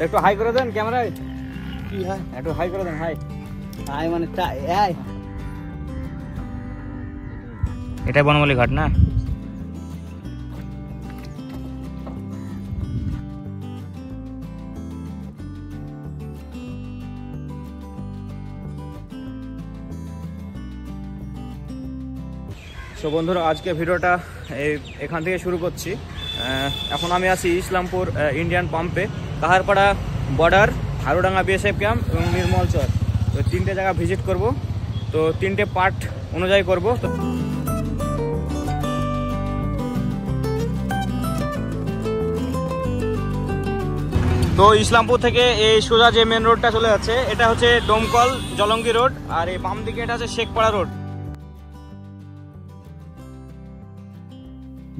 একটু হাই করে দেন ক্যামেরায়। কি হাই? একটু হাই করে দেন। হাই হাই মানে হাই। এটাই বনমালী ঘাট না? তো বন্ধুরা আজকে ভিডিওটা এখান থেকে শুরু করছি। এখন আমি আছি ইসলামপুর ইন্ডিয়ান পাম্পে, কাহারপাড়া বর্ডার, হারুডাঙ্গা বিএসএফ ক্যাম্প এবং নির্মলচর। তো 3টে জায়গা ভিজিট করব, তো 3টে পার্ট অনুযায়ী করব। তো ইসলামপুর থেকে এই সোজা যে মেন রোডটা চলে যাচ্ছে, এটা হচ্ছে ডোমকল জলঙ্গি রোড, আর এই বাম দিকে এটা হচ্ছে শেখপাড়া রোড।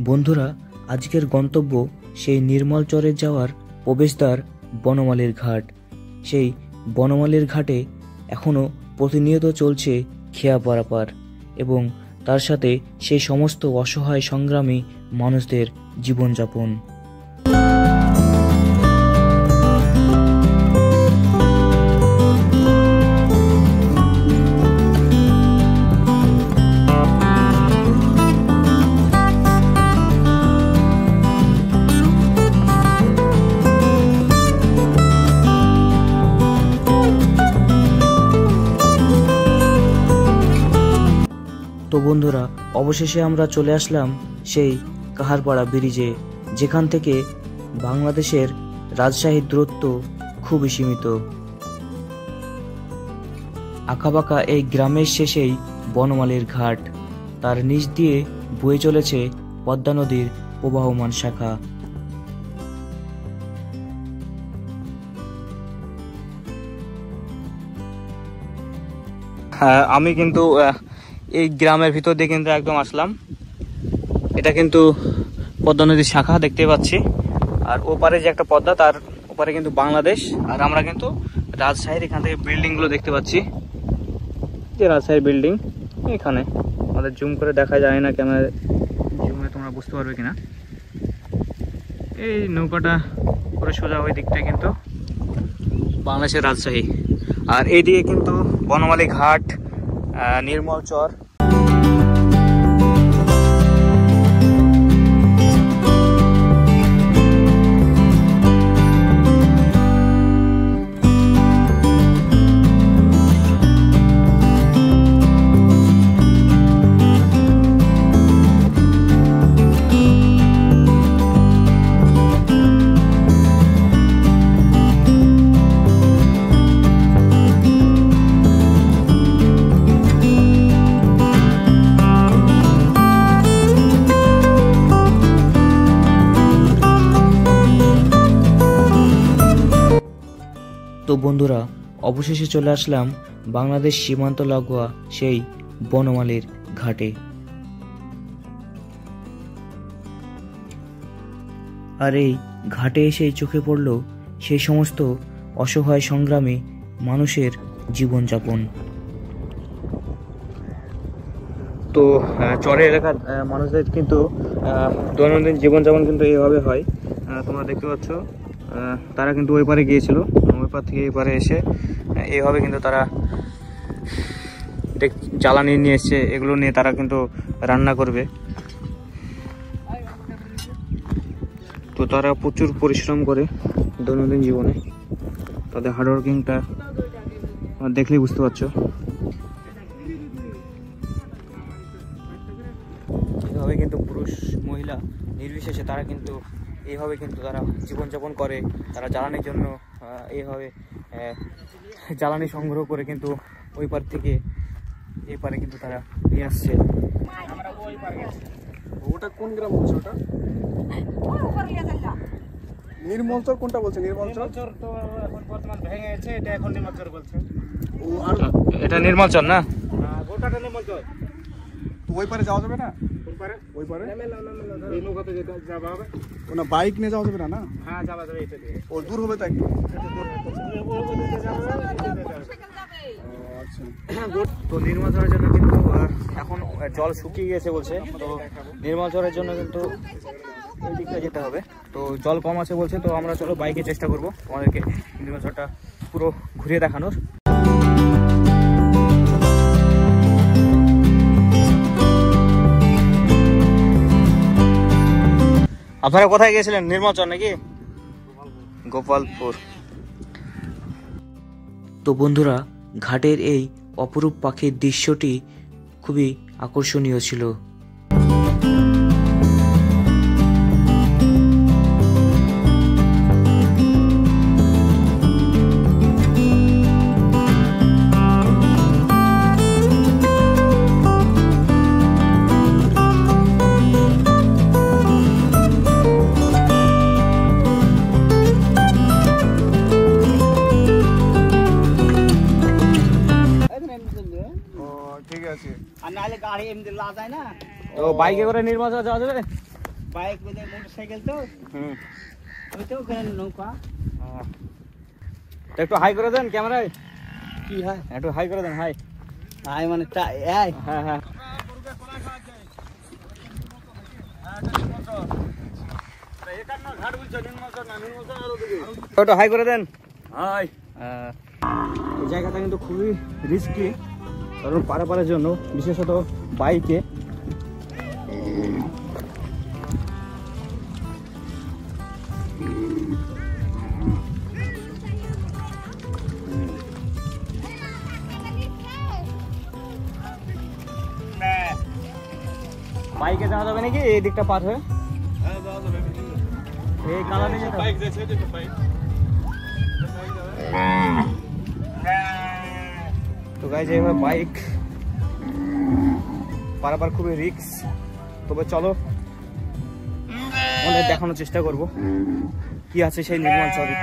বন্ধুরা আজকের গন্তব্য সেই নির্মলচরে যাওয়ার প্রবেশদ্বার বনমালীর ঘাট। সেই বনমালীর ঘাটে এখনও প্রতিনিয়ত চলছে খেয়া পারাপার এবং তার সাথে সেই সমস্ত অসহায় সংগ্রামী মানুষদের জীবনযাপন। তো বন্ধুরা অবশেষে আমরা চলে আসলাম সেই কাহারপাড়া ব্রিজে, যেখান থেকে বাংলাদেশের রাজশাহীর দূরত্ব খুবই সীমিত। আঁকাবাঁকা এই গ্রামের শেষেই বনমালীর ঘাট, তার নিচ দিয়ে বয়ে চলেছে পদ্মা নদীর প্রবাহমান শাখা। আমি কিন্তু এই গ্রামের ভিতর দিয়ে কিন্তু একদম আসলাম। এটা কিন্তু পদ্মা নদীর শাখা দেখতে পাচ্ছি, আর ওপারে যে একটা পদ্মা, তার ওপারে কিন্তু বাংলাদেশ, আর আমরা কিন্তু রাজশাহীর এখান থেকে বিল্ডিংগুলো দেখতে পাচ্ছি, যে রাজশাহীর বিল্ডিং এখানে। আমাদের জুম করে দেখা যায় না, ক্যামেরা জুমে তোমরা বুঝতে পারবে কিনা। এই নৌকাটা পুরো সোজা ওই দিকটায় কিন্তু বাংলাদেশের রাজশাহী, আর এইদিকে কিন্তু বনমালী ঘাট, নির্মলচর। তো বন্ধুরা অবশেষে চলে আসলাম বাংলাদেশ সীমান্ত লাগোয়া সেই বনমালীর ঘাটে। আর এই ঘাটে এসেই চোখে পড়ল সেই সমস্ত অসহায় সংগ্রামী মানুষের জীবনযাপন। তো চরে এলাকার মানুষদের কিন্তু দৈনন্দিন জীবনযাপন কিন্তু এইভাবে হয়। তোমরা দেখতে পাচ্ছ, তারা কিন্তু ওই পারে গিয়েছিল, ওই পার থেকে এই পারে এসে এইভাবে কিন্তু তারা জ্বালানি নিয়ে এসছে, এগুলো নিয়ে তারা কিন্তু রান্না করবে। তো তারা প্রচুর পরিশ্রম করে দৈনন্দিন জীবনে, তাদের হার্ডওয়ার্কিংটা দেখলেই বুঝতে পারছো। এইভাবে কিন্তু পুরুষ মহিলা নির্বিশেষে তারা কিন্তু এইভাবে কিন্তু তারা জীবনযাপন করে। তারা জ্বালানির জন্য এইভাবে জ্বালানি সংগ্রহ করে কিন্তু ওই পার থেকে এই পারে কিন্তু তারা নিয়ে আসছে। ওটা কোন গ্রাম বলছে? ওটা নির্মলচর কোনটা বলছে? নির্মলচর তো এখন বর্তমান ভেঙে গেছে, এটা এখন নির্মলচর বলছে। ও আর এটা নির্মলচর না? গোটাটা নির্মলচর। তো ওই পারে যাওয়া যাবে না? ওই পারে এই নৌকাতে যেতে যাওয়া হবে। ওনা বাইক নিয়ে যাওয়া যাবে না? হ্যাঁ যাওয়া যাবে, এটা দিয়ে। ও দূর হবে তো একটু। তো নির্মলচরের জন্য কিন্তু এখন জল শুকিয়ে গেছে বলছে। তো নির্মলচরের জন্য কিন্তু এই দিকটা যেতে হবে। তো জল কম আছে বলছে, তো আমরা চলো বাইকে চেষ্টা করবো আমাদেরকে নির্মল চরটা পুরো ঘুরিয়ে দেখানোর। আপনারা কোথায় গিয়েছিলেন? নির্মল চর নাকি? গোপালপুর। তো বন্ধুরা, ঘাটের এই অপরূপ পাখির দৃশ্যটি খুবই আকর্ষণীয় ছিল। ঠিক আছে। আর নাহলে গাড়ি এমনি লা যায় না। তো বাইকে করে নির্মল চর যাওয়া যাবে? বাইক বোধহয় মোটরসাইকেল তো ওই তো ওখানে নৌকা। তো একটু হাই করে দেন ক্যামেরায়। কি হয়? একটু হাই করে দেন। হাই। হাই মানে এই হ্যাঁ হ্যাঁ। একটু হাই করে দেন। হাই। এই জায়গাটা কিন্তু খুবই রিস্কি, কারণ পারাপারের জন্য বিশেষত বাইকে। বাইকে যাওয়া যাবে নাকি এই দিকটা পার হয়ে? এই কালারে বাইক যাচ্ছে যে বাইক। তো গাইজ এইভাবে বাইক পারাপার খুবই রিস্ক, তবে চলো আমাদের দেখানোর চেষ্টা করব কি আছে সেই নির্মল চরে।